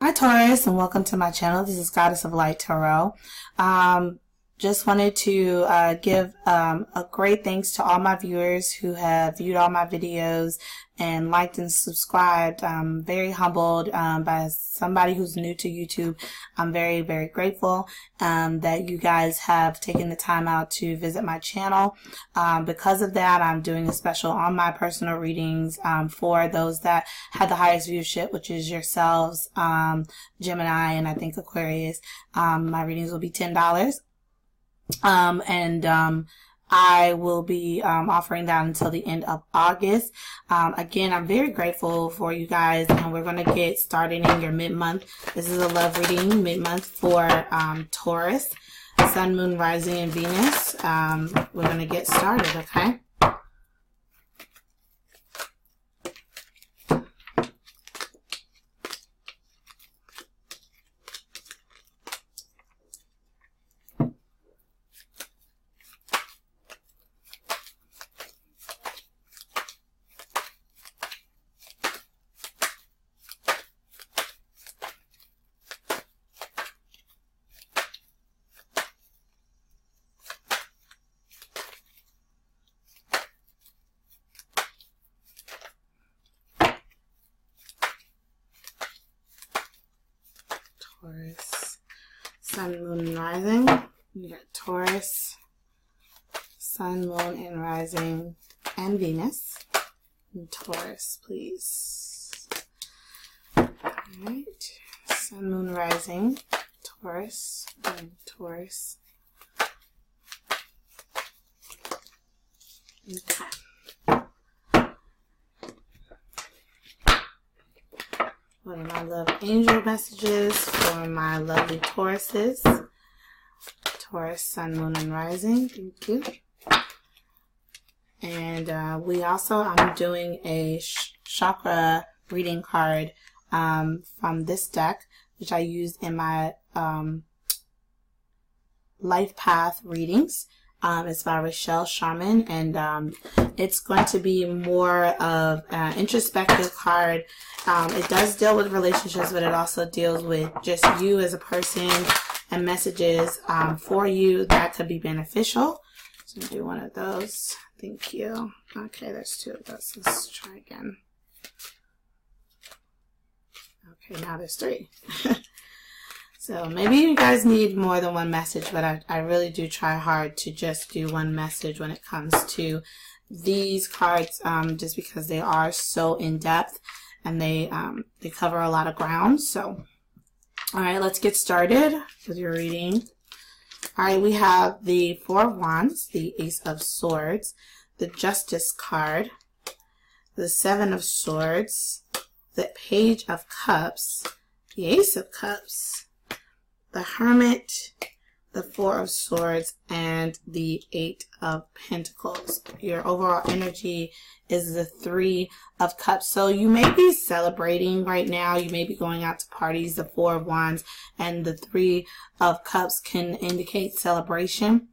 Hi Taurus, and welcome to my channel. This is Goddess of Light Tarot. Just wanted to give a great thanks to all my viewers who have viewed all my videos and liked and subscribed. I'm very humbled by somebody who's new to YouTube. I'm very, very grateful that you guys have taken the time out to visit my channel. Because of that, I'm doing a special on my personal readings for those that had the highest viewership, which is yourselves, Gemini, and I think Aquarius. My readings will be $10. I will be offering that until the end of August. Again, I'm very grateful for you guys, and we're going to get started in your mid-month. This is a love reading mid-month for Taurus, Sun, Moon, Rising, and Venus. We're going to get started, okay? Taurus, Sun, Moon, and Rising. You got Taurus, Sun, Moon, and Rising, and Venus. And Taurus, please. Alright. Sun, Moon, Rising, Taurus, and Taurus. Okay. What are my love angel messages for my lovely Tauruses? Taurus, Sun, Moon, and Rising. Thank you. And I'm doing a chakra reading card from this deck, which I used in my life path readings. It's by Rochelle Sharman, and it's going to be more of an introspective card. It does deal with relationships, but it also deals with just you as a person and messages for you that could be beneficial. So I'm going to do one of those. Thank you. Okay, there's two of those. Let's try again. Okay, now there's three. So maybe you guys need more than one message, but I really do try hard to just do one message when it comes to these cards, just because they are so in-depth and they cover a lot of ground. So, all right, let's get started with your reading. All right, we have the Four of Wands, the Ace of Swords, the Justice card, the Seven of Swords, the Page of Cups, the Ace of Cups, the Hermit, the Four of Swords, and the Eight of Pentacles. Your overall energy is the Three of Cups. So you may be celebrating right now. You may be going out to parties. The Four of Wands and the Three of Cups can indicate celebration.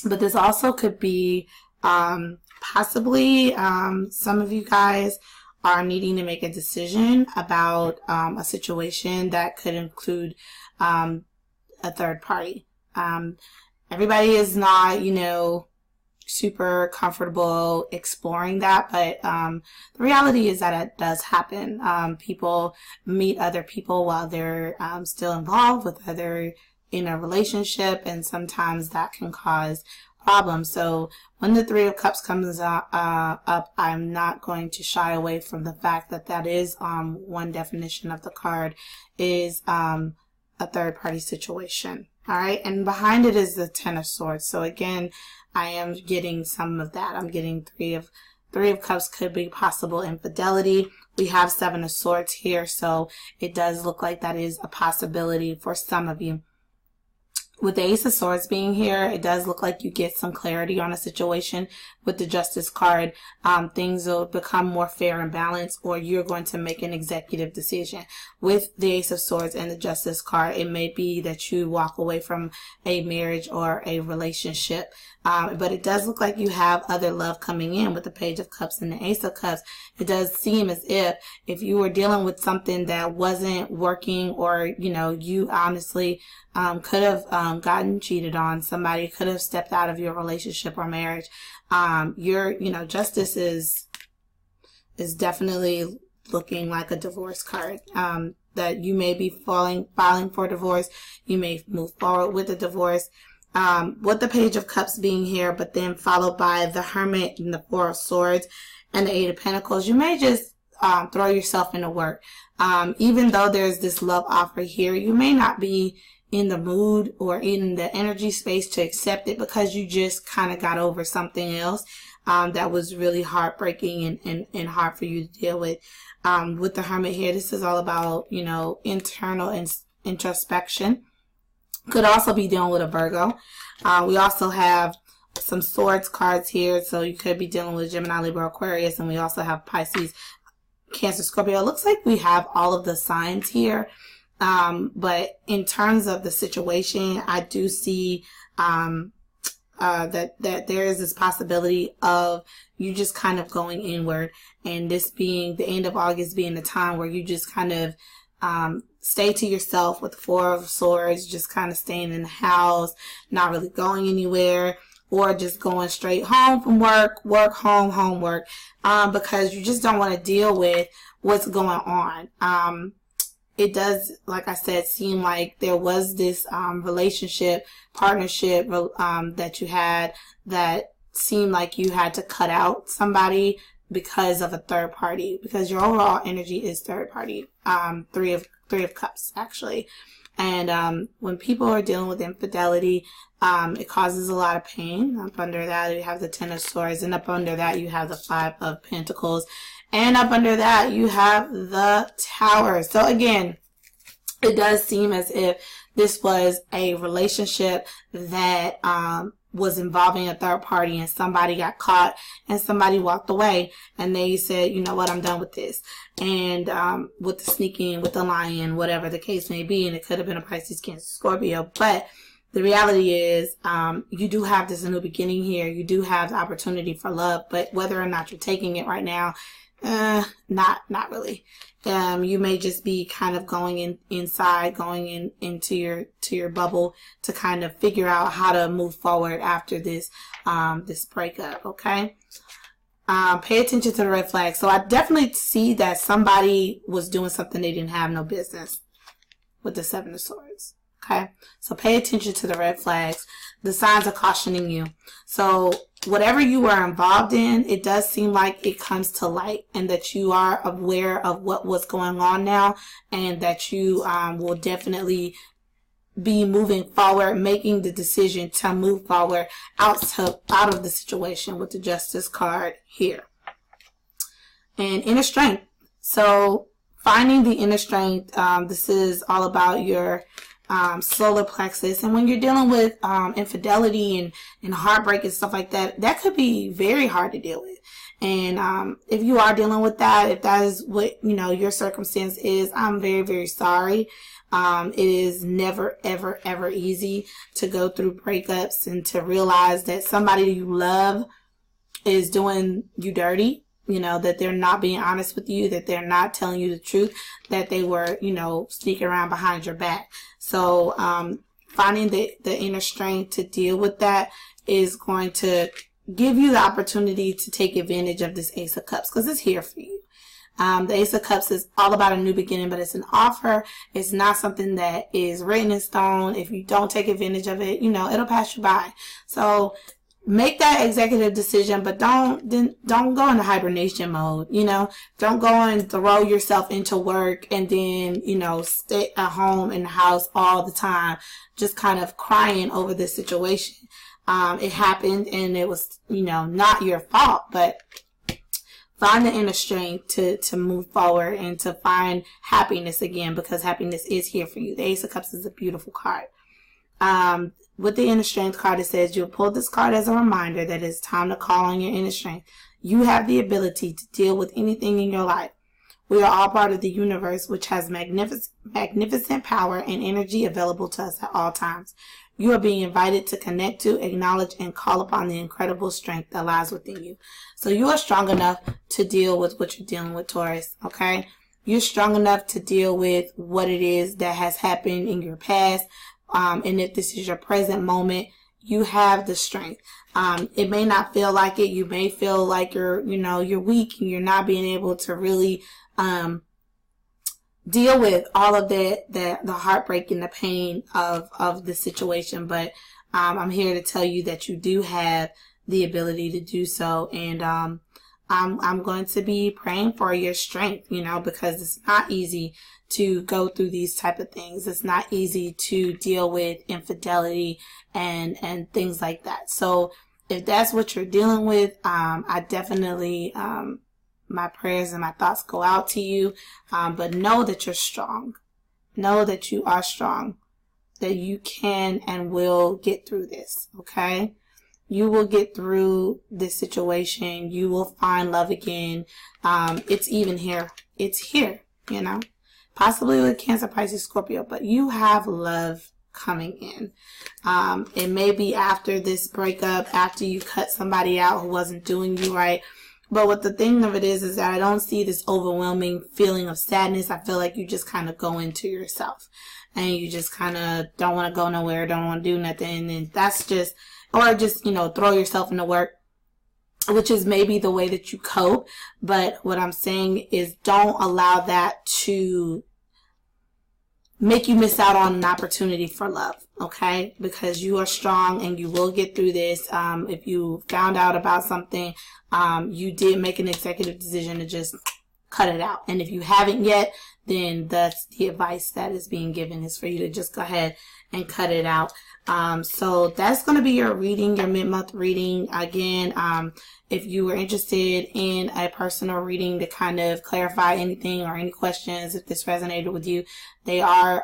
But this also could be possibly some of you guys are needing to make a decision about a situation that could include a third party. Everybody is not, super comfortable exploring that, but the reality is that it does happen. People meet other people while they're still involved with other in a relationship, and sometimes that can cause problems. So when the Three of Cups comes up, I'm not going to shy away from the fact that that is one definition of the card is a third party situation. All right, and behind it is the Ten of Swords. So again, I am getting some of that. I'm getting Three of Cups could be possible infidelity. We have Seven of Swords here, so it does look like that is a possibility for some of you. With the Ace of Swords being here, it does look like you get some clarity on a situation. With the Justice card, things will become more fair and balanced, or you're going to make an executive decision. With the Ace of Swords and the Justice card, it may be that you walk away from a marriage or a relationship. But it does look like you have other love coming in with the Page of Cups and the Ace of Cups. It does seem as if you were dealing with something that wasn't working, or, you know, you honestly could have gotten cheated on, somebody could have stepped out of your relationship or marriage. Justice is definitely looking like a divorce card. That you may be filing for divorce. You may move forward with a divorce. With the Page of Cups being here, but then followed by the Hermit and the Four of Swords and the Eight of Pentacles, you may just throw yourself into work. Even though there's this love offer here, you may not be in the mood or in the energy space to accept it, because you just kind of got over something else that was really heartbreaking and hard for you to deal with. With the Hermit here, this is all about, you know, internal introspection. Could also be dealing with a Virgo. We also have some Swords cards here, so you could be dealing with Gemini, Libra, Aquarius, and we also have Pisces, Cancer, Scorpio. It looks like we have all of the signs here. But in terms of the situation, I do see that there is this possibility of you just kind of going inward, and this being the end of August being the time where you just kind of stay to yourself with the Four of Swords, just kind of staying in the house, not really going anywhere, or just going straight home from work, home, work, because you just don't want to deal with what's going on. It does, like I said, seem like there was this relationship, partnership that you had that seemed like you had to cut out somebody because of a third party, because your overall energy is third party. Three of Cups, actually. And when people are dealing with infidelity, it causes a lot of pain. Up under that, you have the Ten of Swords, and up under that, you have the Five of Pentacles, and up under that, you have the Tower. So again, it does seem as if this was a relationship that was involving a third party, and somebody got caught and somebody walked away, and they said, you know what, I'm done with this. And with the sneaking, with the lying, whatever the case may be, and it could have been a Pisces, Cancer, Scorpio, but the reality is you do have this new beginning here. You do have the opportunity for love, but whether or not you're taking it right now, not really. You may just be kind of going inside, going into your bubble to kind of figure out how to move forward after this this breakup. Okay. Pay attention to the red flag. So I definitely see that somebody was doing something they didn't have no business with the Seven of Swords. Okay. So pay attention to the red flags. The signs are cautioning you. So whatever you were involved in, it does seem like it comes to light, and that you are aware of what was going on now, and that you will definitely be moving forward, making the decision to move forward out of the situation with the Justice card here. And inner strength. So finding the inner strength, this is all about your solar plexus. And when you're dealing with infidelity and heartbreak and stuff like that, that could be very hard to deal with. And if you are dealing with that, if that is what, you know, your circumstance is, I'm very, very sorry. It is never, ever, ever easy to go through breakups and to realize that somebody you love is doing you dirty. You know, that they're not being honest with you, that they're not telling you the truth, that they were, you know, sneaking around behind your back. So finding the inner strength to deal with that is going to give you the opportunity to take advantage of this Ace of Cups, because it's here for you. The Ace of Cups is all about a new beginning, but it's an offer. It's not something that is written in stone. If you don't take advantage of it, you know, it'll pass you by. So make that executive decision, but don't go into hibernation mode. You know, don't go and throw yourself into work and then, you know, stay at home in the house all the time, just kind of crying over this situation. It happened and it was, you know, not your fault, but find the inner strength to move forward and to find happiness again, because happiness is here for you. The Ace of Cups is a beautiful card. With the inner strength card, it says you'll pull this card as a reminder that it's time to call on your inner strength. You have the ability to deal with anything in your life. We are all part of the universe, which has magnificent power and energy available to us at all times. You are being invited to connect to, acknowledge, and call upon the incredible strength that lies within you. So you are strong enough to deal with what you're dealing with, Taurus, okay? You're strong enough to deal with what it is that has happened in your past. And if this is your present moment, you have the strength. It may not feel like it. You may feel like you're weak and you're not being able to really deal with all of the heartbreak and the pain of the situation. But I'm here to tell you that you do have the ability to do so. And I'm going to be praying for your strength, because it's not easy to go through these type of things. It's not easy to deal with infidelity and things like that. So if that's what you're dealing with, I definitely, my prayers and my thoughts go out to you. But know that you're strong. Know that you are strong, that you can and will get through this. Okay. You will get through this situation. You will find love again. It's even here. It's here, possibly with Cancer, Pisces, Scorpio, but you have love coming in. It may be after this breakup, after you cut somebody out who wasn't doing you right. But what the thing of it is that I don't see this overwhelming feeling of sadness. I feel like you just kind of go into yourself and you just kind of don't want to go nowhere, don't want to do nothing. And that's just, or just, throw yourself into work, which is maybe the way that you cope. But what I'm saying is don't allow that to make you miss out on an opportunity for love, okay? Because you are strong and you will get through this. If you found out about something, you did make an executive decision to just cut it out. And if you haven't yet, then that's the advice that is being given, is for you to just go ahead and cut it out. So that's going to be your reading, your mid-month reading. Again, if you were interested in a personal reading to kind of clarify anything or any questions, if this resonated with you, they are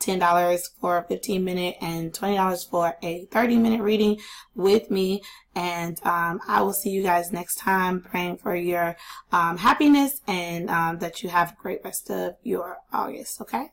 $10 for a 15-minute and $20 for a 30-minute reading with me. And I will see you guys next time, praying for your happiness and that you have a great rest of your August, okay?